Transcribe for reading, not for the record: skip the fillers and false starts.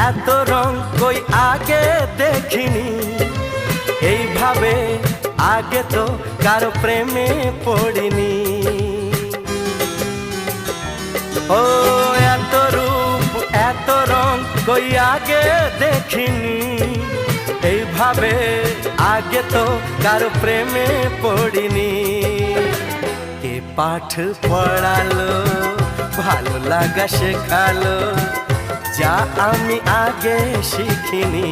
এত রং কই আগে দেখিনি, এইভাবে আগে তো কারো প্রেমে পড়িনি। ও এত রূপ এত রং কই আগে দেখিনি, এইভাবে আগে তো কারো প্রেমে পড়িনি। কে পাঠ পড়ালো, ভালো লাগা শেখালো, যা আমি আগে শিখিনি।